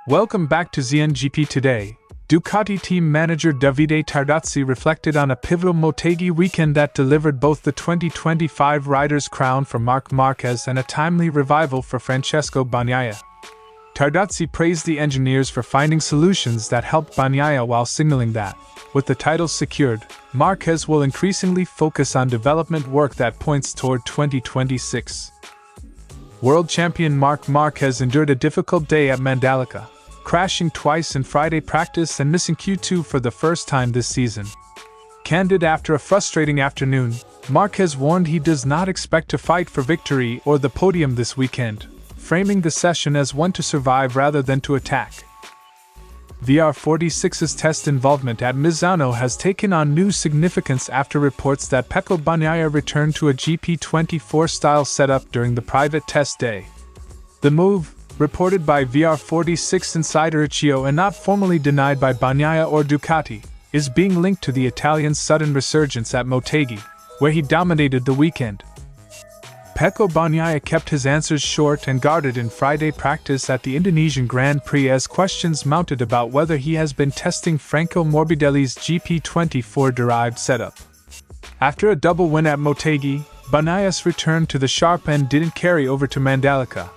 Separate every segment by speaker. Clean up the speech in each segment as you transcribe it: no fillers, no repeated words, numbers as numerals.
Speaker 1: Welcome back to ZNGP Today. Ducati team manager Davide Tardozzi reflected on a pivotal Motegi weekend that delivered both the 2025 Riders' Crown for Marc Márquez and a timely revival for Francesco Bagnaia. Tardozzi praised the engineers for finding solutions that helped Bagnaia while signaling that, with the title secured, Marquez will increasingly focus on development work that points toward 2026. World champion Marc Márquez endured a difficult day at Mandalika, crashing twice in Friday practice and missing Q2 for the first time this season. Candid after a frustrating afternoon, Marquez warned he does not expect to fight for victory or the podium this weekend, framing the session as one to survive rather than to attack. VR46's test involvement at Misano has taken on new significance after reports that Pecco Bagnaia returned to a GP24 style setup during the private test day. The move, reported by VR46 insider Chio and not formally denied by Bagnaia or Ducati, is being linked to the Italian's sudden resurgence at Motegi, where he dominated the weekend. Pecco Bagnaia kept his answers short and guarded in Friday practice at the Indonesian Grand Prix as questions mounted about whether he has been testing Franco Morbidelli's GP24-derived setup. After a double win at Motegi, Bagnaia's return to the sharp end didn't carry over to Mandalika.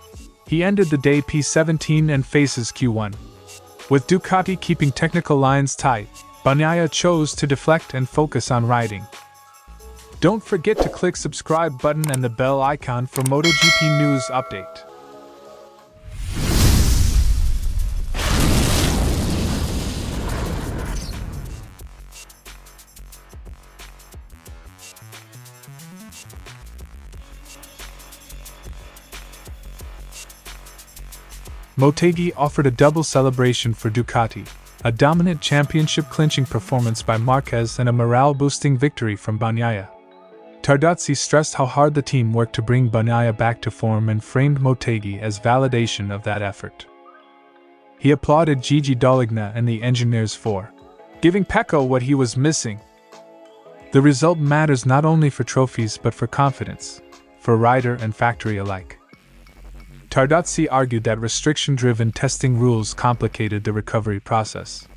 Speaker 1: He ended the day P17 and faces Q1. With Ducati keeping technical lines tight, Bagnaia chose to deflect and focus on riding. Don't forget to click subscribe button and the bell icon for MotoGP news update. Motegi offered a double celebration for Ducati, a dominant championship-clinching performance by Marquez and a morale-boosting victory from Bagnaia. Tardozzi stressed how hard the team worked to bring Bagnaia back to form and framed Motegi as validation of that effort. He applauded Gigi D'Allegna and the engineers for giving Pecco what he was missing. The result matters not only for trophies but for confidence, for rider and factory alike. Tardozzi argued that restriction-driven testing rules complicated the recovery process.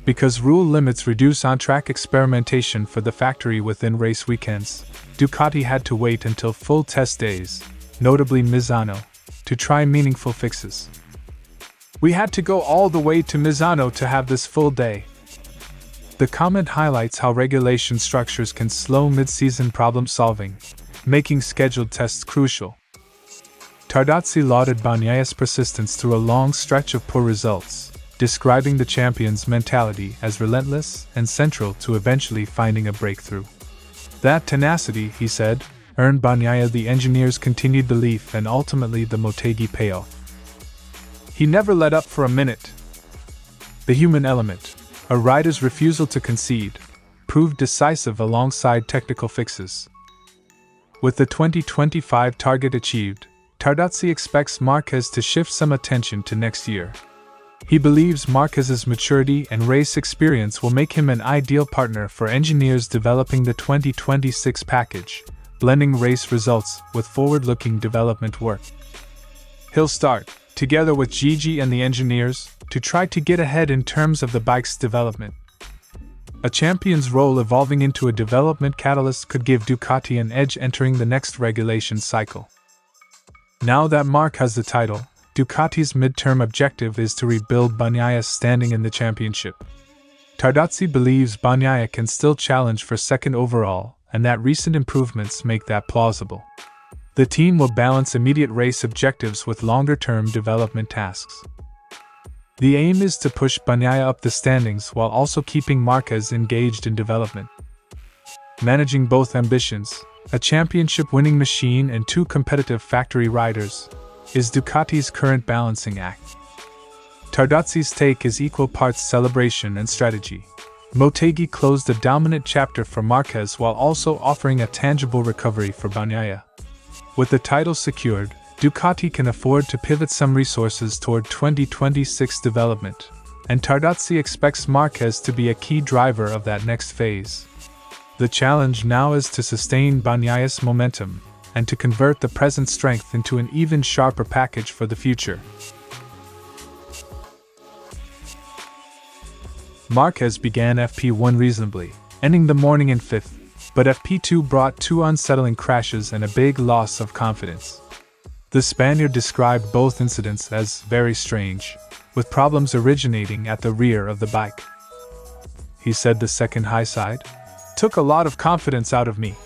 Speaker 1: Because rule limits reduce on-track experimentation for the factory within race weekends, Ducati had to wait until full test days, notably Misano, to try meaningful fixes. "We had to go all the way to Misano to have this full day." The comment highlights how regulation structures can slow mid-season problem-solving, making scheduled tests crucial. Tardozzi lauded Bagnaia's persistence through a long stretch of poor results, describing the champion's mentality as relentless and central to eventually finding a breakthrough. That tenacity, he said, earned Bagnaia the engineer's continued belief and ultimately the Motegi payoff. He never let up for a minute. The human element, a rider's refusal to concede, proved decisive alongside technical fixes. With the 2025 target achieved, Tardozzi expects Marquez to shift some attention to next year. He believes Marquez's maturity and race experience will make him an ideal partner for engineers developing the 2026 package, blending race results with forward-looking development work. He'll start, together with Gigi and the engineers, to try to get ahead in terms of the bike's development. A champion's role evolving into a development catalyst could give Ducati an edge entering the next regulation cycle. Now that Marc has the title, Ducati's midterm objective is to rebuild Bagnaia's standing in the championship. Tardozzi believes Bagnaia can still challenge for second overall, and that recent improvements make that plausible. The team will balance immediate race objectives with longer-term development tasks. The aim is to push Bagnaia up the standings while also keeping Marquez engaged in development. Managing both ambitions, a championship-winning machine and two competitive factory riders, is Ducati's current balancing act. Tardozzi's take is equal parts celebration and strategy. Motegi closed a dominant chapter for Marquez while also offering a tangible recovery for Bagnaia. With the title secured, Ducati can afford to pivot some resources toward 2026 development, and Tardozzi expects Marquez to be a key driver of that next phase. The challenge now is to sustain Bagnaia's momentum and to convert the present strength into an even sharper package for the future. Marquez began FP1 reasonably, ending the morning in 5th, but FP2 brought 2 unsettling crashes and a big loss of confidence. The Spaniard described both incidents as very strange, with problems originating at the rear of the bike. He said the second high side took a lot of confidence out of me.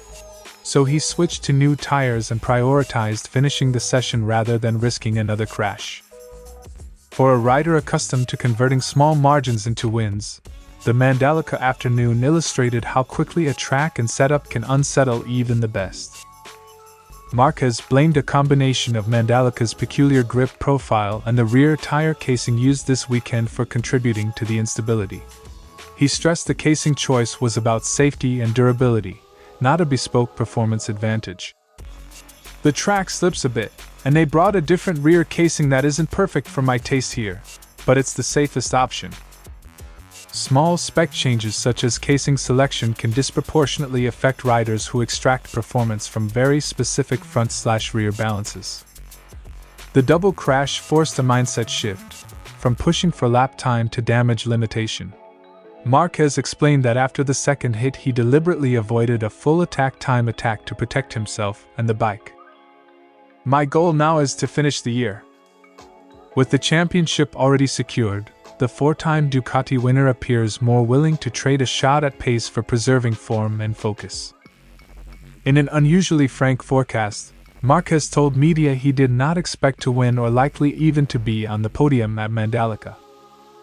Speaker 1: So he switched to new tires and prioritized finishing the session rather than risking another crash. For a rider accustomed to converting small margins into wins, the Mandalika afternoon illustrated how quickly a track and setup can unsettle even the best. Marquez blamed a combination of Mandalika's peculiar grip profile and the rear tire casing used this weekend for contributing to the instability. He stressed the casing choice was about safety and durability, not a bespoke performance advantage. The track slips a bit, and they brought a different rear casing that isn't perfect for my taste here, but it's the safest option. Small spec changes such as casing selection can disproportionately affect riders who extract performance from very specific front/rear balances. The double crash forced a mindset shift, from pushing for lap time to damage limitation. Marquez explained that after the second hit he deliberately avoided a full attack time attack to protect himself and the bike. My goal now is to finish the year. With the championship already secured, the 4-time Ducati winner appears more willing to trade a shot at pace for preserving form and focus. In an unusually frank forecast, Marquez told media he did not expect to win or likely even to be on the podium at Mandalika.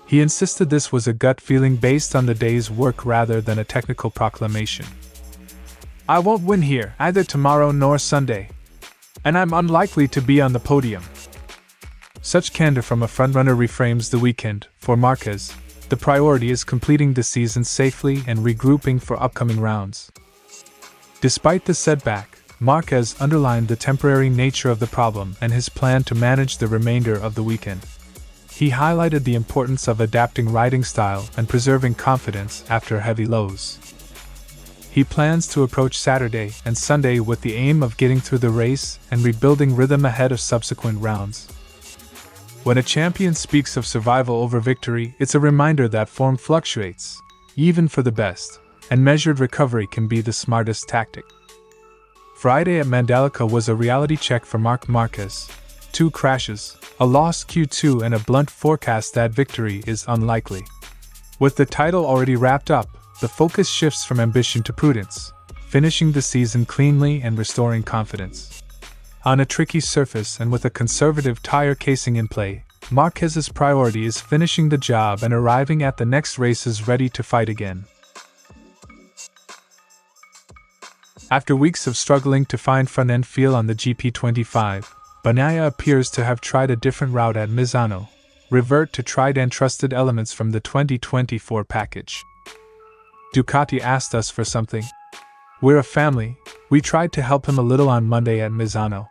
Speaker 1: He insisted this was a gut feeling based on the day's work rather than a technical proclamation. I won't win here, either tomorrow nor Sunday. And I'm unlikely to be on the podium. Such candor from a frontrunner reframes the weekend. For Marquez, the priority is completing the season safely and regrouping for upcoming rounds. Despite the setback, Marquez underlined the temporary nature of the problem and his plan to manage the remainder of the weekend. He highlighted the importance of adapting riding style and preserving confidence after heavy lows. He plans to approach Saturday and Sunday with the aim of getting through the race and rebuilding rhythm ahead of subsequent rounds. When a champion speaks of survival over victory, it's a reminder that form fluctuates, even for the best, and measured recovery can be the smartest tactic. Friday at Mandalika was a reality check for Marc Márquez. 2 crashes, a lost Q2 and a blunt forecast that victory is unlikely. With the title already wrapped up, the focus shifts from ambition to prudence, finishing the season cleanly and restoring confidence. On a tricky surface and with a conservative tire casing in play, Marquez's priority is finishing the job and arriving at the next races ready to fight again. After weeks of struggling to find front-end feel on the GP25, Bagnaia appears to have tried a different route at Misano, revert to tried and trusted elements from the 2024 package. Ducati asked us for something. We're a family. We tried to help him a little on Monday at Misano.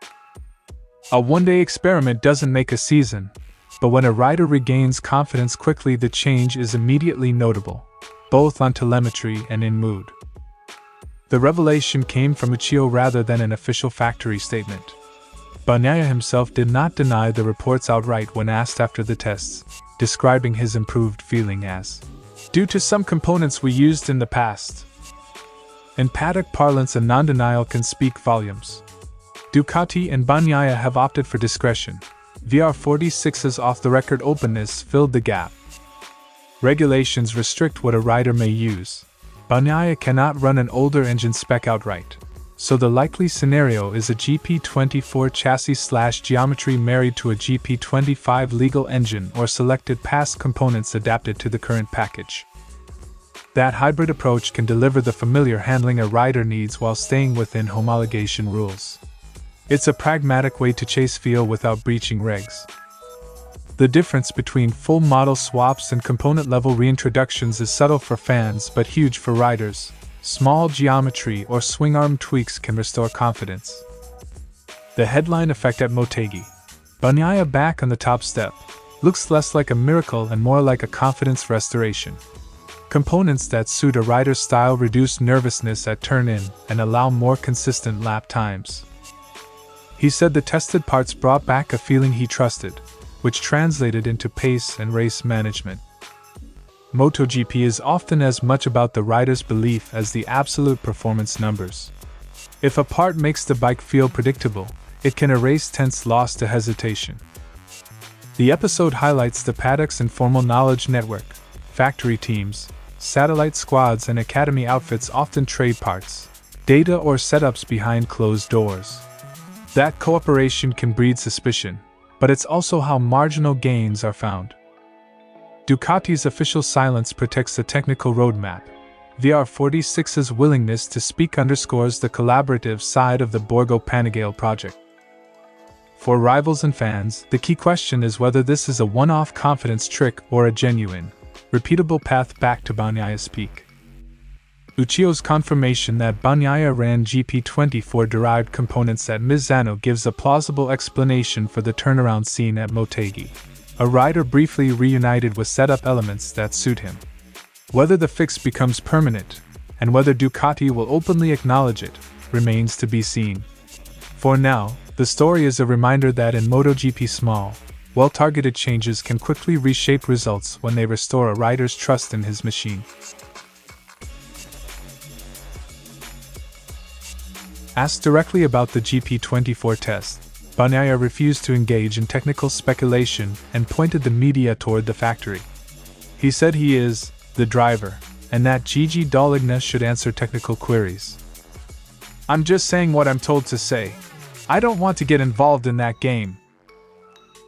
Speaker 1: A one-day experiment doesn't make a season, but when a rider regains confidence quickly the change is immediately notable, both on telemetry and in mood. The revelation came from Uchiho rather than an official factory statement. Bagnaia himself did not deny the reports outright when asked after the tests, describing his improved feeling as due to some components we used in the past. In paddock parlance, a non-denial can speak volumes. Ducati and Bagnaia have opted for discretion. VR46's off-the-record openness filled the gap. Regulations restrict what a rider may use. Bagnaia cannot run an older engine spec outright, so the likely scenario is a GP24 chassis/geometry married to a GP25 legal engine or selected past components adapted to the current package. That hybrid approach can deliver the familiar handling a rider needs while staying within homologation rules. It's a pragmatic way to chase feel without breaching regs. The difference between full model swaps and component level reintroductions is subtle for fans but huge for riders. Small geometry or swing arm tweaks can restore confidence. The headline effect at Motegi. Bagnaia back on the top step. Looks less like a miracle and more like a confidence restoration. Components that suit a rider's style reduce nervousness at turn-in and allow more consistent lap times. He said the tested parts brought back a feeling he trusted, which translated into pace and race management. MotoGP is often as much about the rider's belief as the absolute performance numbers. If a part makes the bike feel predictable, it can erase tense loss to hesitation. The episode highlights the paddock's informal knowledge network. Factory teams, satellite squads, and academy outfits often trade parts, data, or setups behind closed doors. That cooperation can breed suspicion, but it's also how marginal gains are found. Ducati's official silence protects the technical roadmap. VR46's willingness to speak underscores the collaborative side of the Borgo Panigale project. For rivals and fans, the key question is whether this is a one-off confidence trick or a genuine, repeatable path back to Bagnaia's peak. Ucchio's confirmation that Bagnaia ran GP24-derived components at Misano gives a plausible explanation for the turnaround seen at Motegi. A rider briefly reunited with setup elements that suit him. Whether the fix becomes permanent, and whether Ducati will openly acknowledge it, remains to be seen. For now, the story is a reminder that in MotoGP small, well-targeted changes can quickly reshape results when they restore a rider's trust in his machine. Asked directly about the GP24 test, Bagnaia refused to engage in technical speculation and pointed the media toward the factory. He said he is the driver, and that Gigi Dall'Igna should answer technical queries. "I'm just saying what I'm told to say. I don't want to get involved in that game."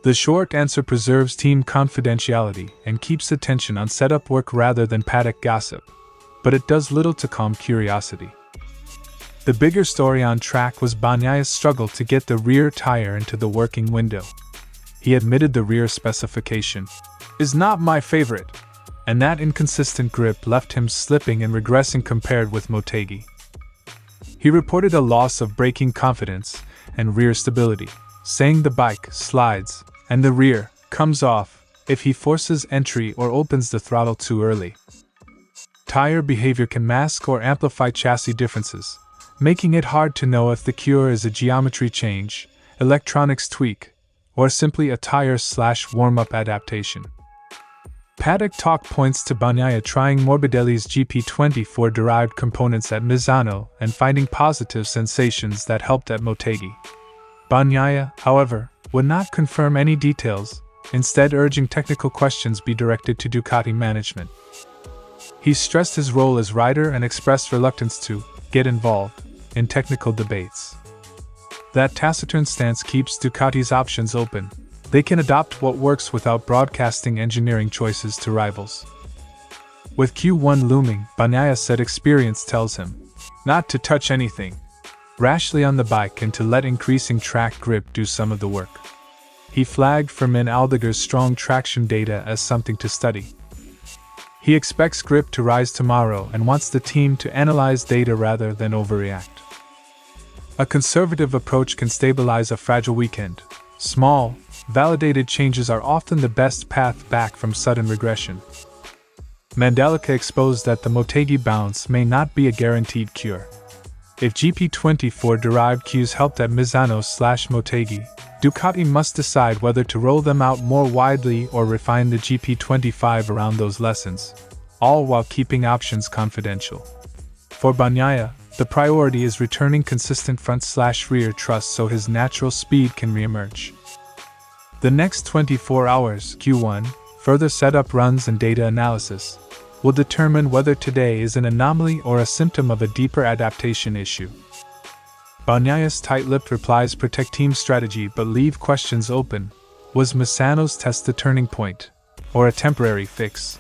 Speaker 1: The short answer preserves team confidentiality and keeps attention on setup work rather than paddock gossip, but it does little to calm curiosity. The bigger story on track was Bagnaia's struggle to get the rear tire into the working window. He admitted the rear specification is not my favorite, and that inconsistent grip left him slipping and regressing compared with Motegi. He reported a loss of braking confidence and rear stability, saying the bike slides and the rear comes off if he forces entry or opens the throttle too early. Tire behavior can mask or amplify chassis differences, making it hard to know if the cure is a geometry change, electronics tweak, or simply a tire/warm-up adaptation. Paddock talk points to Bagnaia trying Morbidelli's GP24-derived components at Misano and finding positive sensations that helped at Motegi. Bagnaia, however, would not confirm any details, instead urging technical questions be directed to Ducati management. He stressed his role as rider and expressed reluctance to get involved in technical debates. That taciturn stance keeps Ducati's options open. They can adopt what works without broadcasting engineering choices to rivals. With Q1 looming, Bagnaia said experience tells him not to touch anything rashly on the bike and to let increasing track grip do some of the work. He flagged Fermin Aldeguer's strong traction data as something to study. He expects grip to rise tomorrow and wants the team to analyze data rather than overreact. A conservative approach can stabilize a fragile weekend. Small, validated changes are often the best path back from sudden regression. Mandalika exposed that the Motegi bounce may not be a guaranteed cure. If GP24-derived cues helped at Misano/Motegi, Ducati must decide whether to roll them out more widely or refine the GP25 around those lessons, all while keeping options confidential. For Bagnaia, the priority is returning consistent front/rear trust so his natural speed can reemerge. The next 24 hours, Q1, further setup runs and data analysis, will determine whether today is an anomaly or a symptom of a deeper adaptation issue. Bagnaia's tight-lipped replies protect team strategy but leave questions open. Was Misano's test the turning point, or a temporary fix?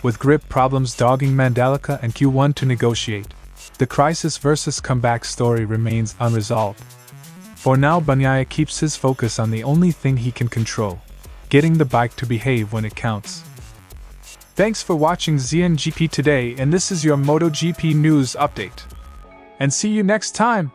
Speaker 1: With grip problems dogging Mandalika and Q1 to negotiate, the crisis versus comeback story remains unresolved. For now, Bagnaia keeps his focus on the only thing he can control, getting the bike to behave when it counts. Thanks for watching ZNGP Today, and this is your MotoGP news update. And see you next time!